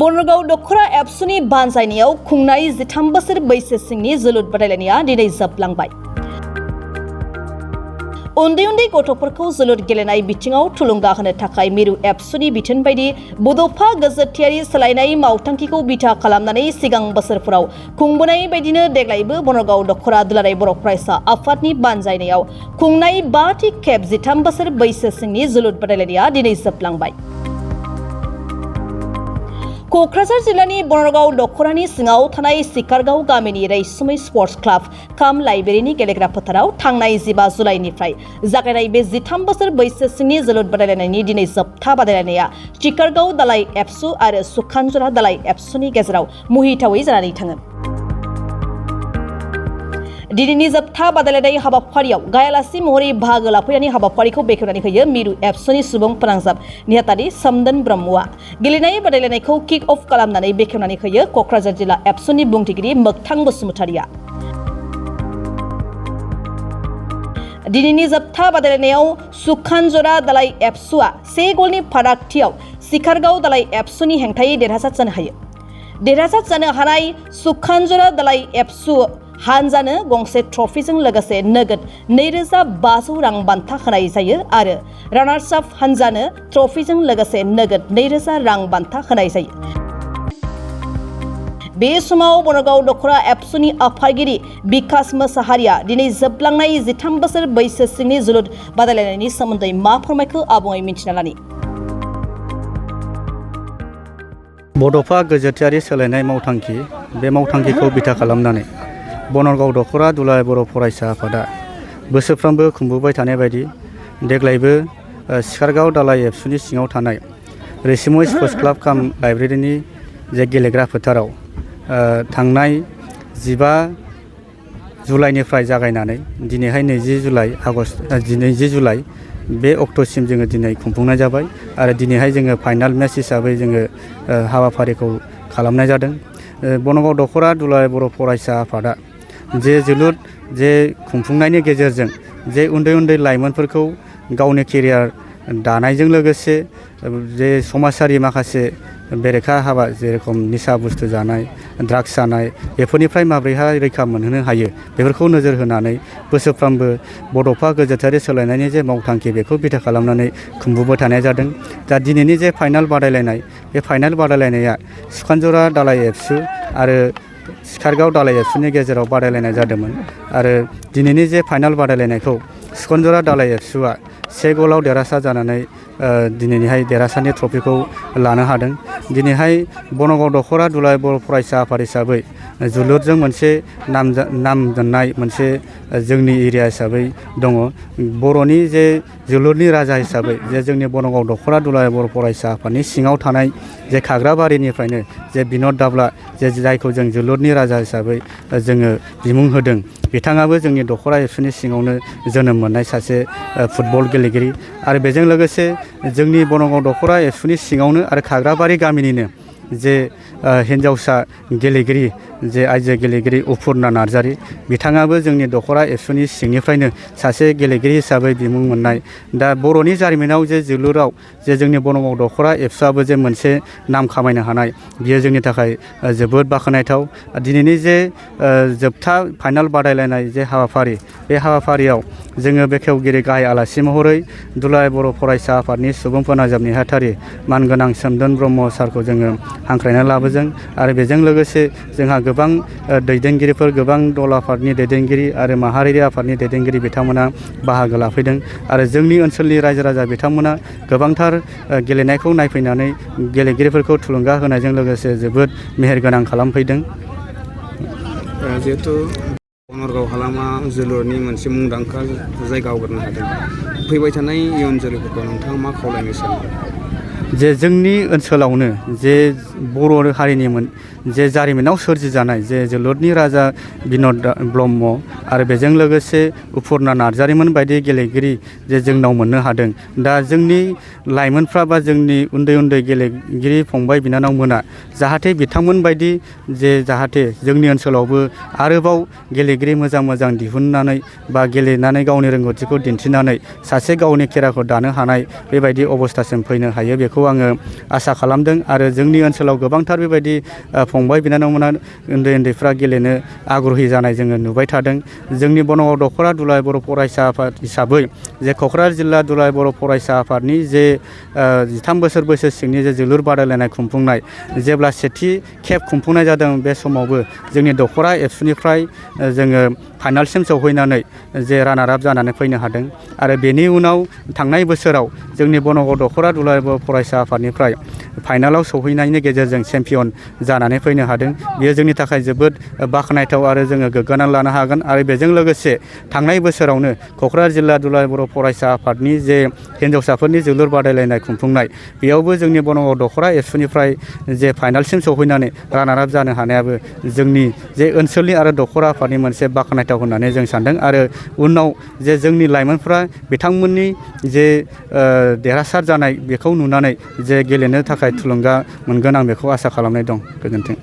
बनरगाव दख'र एबसुनि बानजायनायाव खुंनाय 13 बोसोर बैसो सिंनि जोलुर बादायलायनाया दिनै जोबलांबाय। उन्दै उन्दै गथ'फोरखौ जोलुर गेलेनाय बिथिङाव थुलुंगा होनो थाखाय मिरु एबसुनि बिथोन बायदि बड'फा गोजोथियारि सोलायनाय मावथांखिखौ बिथा खालामनानै सिगां बोसोरफोराव खुंबोनाय बायदिनो देग्लायबो बनरगाव दख'र दुलाराय बर' फरायसा आफादनि बानजायनायाव खुंनाय 5थि खेब 13 बोसोर बैसो सिंनि जोलुर बादायलायनाया दिनै जोबलांबाय। क'क्राझार जिल्लानि बनरगाव दख'रानि सिङाव थानाय सिकारगाव गामिनि रैसुमै स्पर्ट्स क्लाब काम लाइब्रेरिनि गेलेग्रा फोथाराव थांनाय 15 जुलाइनिफ्राय जागायनाय बे 13 बोसोर बैसो सिंनि जोलुर बादायलायनायनि दिनै जोबथा बादायलायनाया सिकारगाव दालाय एबसु आरो सुखानजरा दालाय एबसुनि गेजेराव मुहिथावै जानानै थाङो। दिनैनि जोबथा बादायलायनाय हाबाफारियाव गायालासि महरै बाहागो लाफैनानै हाबाफारिखौ बेखेवनानै होयो मिरु एबसुनि सुबुं फोनांजाब नेहाथारि सोमदोन ब्रह्मआ। गेलेनाय बादायलायनायखौ किक अफ खालामनानै बेखेवनानै होयो क'क्राझार जिल्ला एबसुनि बुंथिगिरि मोगथां बसुमतारिया। दिनैनि जोबथा बादायलायनायाव सुखानजरा दालाय एबसुआ 1 गलनि फारागथियाव सिकारगाव दालाय एबसुनि हेंथायै देरहासार जानो हायो। देरहासार जानो हानाय सुखानजरा दालाय एबसु हानजानो गंसे ट्रफिजों लोगोसे नोगोद 2500 रां बान्था होनाय जायो आरो रानार्स आप हानजानो ट्रफिजों लोगोसे नोगोद 2000 रां बान्था होनाय जायो। बे समाव बनरगाव दख'र एबसुनि आफादगिरि बिकास मोसाहारिया दिनै जोबलांनाय 13 बोसोर बैसो सिंनि जोलुर बादायलायनायनि सोमोन्दै मा फोरमायखो आबुङै मिन्थिना लानि। बड'फा गोजोथियारि सोलायनाय मावथांखि बे मावथांखिखौ बिथा खालामनानै बनरगाव दख'र दुलाराय बर' फरायसा आफादा बोसोरफ्रोमबो खुंबोबाय थानाय बायदि देग्लायबो सिकारगाव दालाय एबसुनि सिङाव थानाय रैसुमै स्पर्ट्स क्लाब काम लाइब्रेरिनि जे गेलेग्रा फोथाराव थांनाय 15 जुलाइनिफ्राय जागायनानै दिनैहाय 20 जुलाइ बे अक्ट'सिम जोङो दिनै खुंफुंनाय जाबाय आरो दिनैहाय जोङो फाइनाल मेच हिसाबै जोङो हाबाफारिखौ खालामनाय जादों। बनरगाव दख'र दुलाराय बर' फरायसा आफादा जे जोलुर जे खुंफुंनायनि गेजेरजों जे उन्दै उन्दै लाइमोनफोरखौ गावनि केरियार दानायजों लोगोसे जे समाजारि माखासे बेरेखा हाबा जेरेखम निसा बुस्थु जानाय ड्राग्स जानाय बेफोरनिफ्राय माबोरैहाय रैखा मोनहोनो हायो बेफोरखौ नोजोर होनानै बोसोरफ्रोमबो बड'फा गोजोथियारि सोलायनायनि जे मावथांखि बेखौ बिथा खालामनानै खुंबोबाय थानाय जादों। दा दिनैनि जे फाइनाल बादायलायनाय बे फाइनाल बादायलायनाया सुखानजरा दालाय एबसु आरो सिकारगाव दालाय एबसुनि गेजेराव बादायलायनाय जादोंमोन आरो दिनैनि जे फाइनाल बादायलायनायखौ सुखानजरा दालाय एबसुआ 1 गलाव देरहासार जानानै दिनैहाय देरहासारनि ट्रफिखौ लानो हादों। दिनैहाय बनरगाव दख'र दुलाराय बर' फरायसा आफाद हिसाबै जोलुरजों मोनसे नाम दोननाय मोनसे जोंनि एरिया हिसाबै दङ। बर'नि जे जोलुरनि राजा हिसाबै जे जोंनि बनरगाव दख'र दुलाराय बर' फरायसा आफादनि सिङाव थानाय जे खाग्राबारिनिफ्रायनो जे बिनद दाब्ला जे जायखौ जों जोलुरनि राजा हिसाबै जोङो बिमुं होदों बिथाङाबो जोंनि दख'र एबसुनि सिङावनो जोनोम मोननाय सासे फुटबल गेलेगिरि आरो बेजों लोगोसे जोंनि बनरगाव दख'र एबसुनि सिङावनो आरो खाग्राबारि गामिनिनो जे हिन्जावसा गेलेगिरि जे आइजो गेलेगिरि उफुर्ना नार्जारि बिथाङाबो जोंनि दख'र एबसुनि सिंनिफ्रायनो सासे गेलेगिरि हिसाबै बिमुं मोननाय। दा बर'नि जारिमिनाव जे जोलुराव जे जोंनि बनरगाव दख'र एबसुआबो जे मोनसे नाम खामायनो हानाय बियो जोंनि थाखाय जोबोद बाख्नायथाव। दिनैनि जे जोबथा फाइनाल बादायलायनाय जे हाबाफारि बे हाबाफारियाव जोङो बेखेवगिरि गाहाय आलासि महरै दुलाराय बर' फरायसा आफादनि सुबुं फोनांजाब नेहाथारि मानगोनां सोमदोन ब्रह्म सारखौ जोङो हांख्रायना लाबोदों आरो बेजों लोगोसे जोंहा गोबां दैदेनगिरिफोर गोबां दल आफादनि दैदेनगिरि आरो माहारियारि आफादनि दैदेनगिरि बिथांमोना बाहागो लाफैदों आरो जोंनि ओनसोलनि रायजो राजा बिथांमोना गोबांथार गेलेनायखौ नायफैनानै गेलेगिरिफोरखौ थुलुंगा होनायजों लोगोसे जोबोद मेहेरगोनां खालामफैदों। जिहेथु बनरगाव हालामा जोलुरनि मोनसे मुंदांखा जायगा आवग्रिनो हादों फैबाय थानाय इयुन जोलैफोरखौ नोंथाङा मा खावलायनो सानो? जे जोंनि ओनसोलावनो जे बर' हारिनि जे जारिमिनाव सोरजिजानाय जे जोलुरनि राजा बिनद ब्रह्म आरो बेजों लोगोसे उफुर्ना नार्जारिमोन बायदि गेलेगिरि जे जोंनाव मोननो हादों। दा जोंनि लाइमोनफ्रा बा जोंनि उन्दै उन्दै गेलेगिरि फंबाय बिनानावमोना जाहाथे बिथांमोन बायदि जे जाहाथे जोंनि ओनसोलावबो आरोबाव गेलेगिरि मोजां दिहुननानै बा गेलेनानै गावनि रोंगौथिखौ दिन्थिनानै सासे गावनि केरियारखौ दानो हानाय बेबायदि अबस्थासिम फैनो हायो बेखौ आङो आसा खालामदों आरो जोंनि ओनसोलाव गोबांथार बेबायदि फंबाय बिनानावमोना उन्दैफ्रा गेलेनो आग्रही जानाय जोङो नुबाय थादों। जोंनि बनरगाव दख'रा दुलाराय बर' फरायसा आफाद हिसाबै जे क'क्राझार जिल्ला दुलाराय बर' फरायसा आफादनि जे 13 बोसोर बैसो सिंनि जे जोलुर बादायलायनाय खुंफुंनाय जेब्ला सेथि खेब खुंफुंनाय जादों बे समावबो जोंनि दख'रा एबसुनिफ्राय जोङो फाइनालसिम सौहैनानै जे रानार आप जानानै फैनो हादों आरो बेनि उनाव थांनाय बोसोराव जोंनि बनरगाव दख'रा दुलाराय बर' फरायसा आफादनिफ्राय फाइनालाव सौहैनायनि गेजेरजों चेम्पियन जानानै फैनो हादों। बेयो जोंनि थाखाय जोबोद बाख्नायथाव आरो जोङो गोग्गानानै लानो हागोन आरो बेजों लोगोसे थांनाय बोसोरावनो क'क्राझार जिल्ला दुलाराय बर' फरायसा आफादनि जे हिन्जावसाफोरनि जोलुर बादायलायनाय खुंफुंनाय बेयावबो जोंनि बनरगाव दख'रा एबसुनिफ्राय जे फाइनालसिम सौहैनानै रानार आप जानो हानायाबो जोंनि जे ओनसोलनि आरो दख'रा आफादनि मोनसे बाख्नायथाव होननानै जों सानदों आरो उनाव जे जोंनि लाइमोनफ्रा बिथांमोननि जे देरहासार जानाय बेखौ नुनानै जे गेलेनो थाखाय थुलुंगा मोनगोन आं बेखौ आसा खालामनाय दं। गोजोन्थों।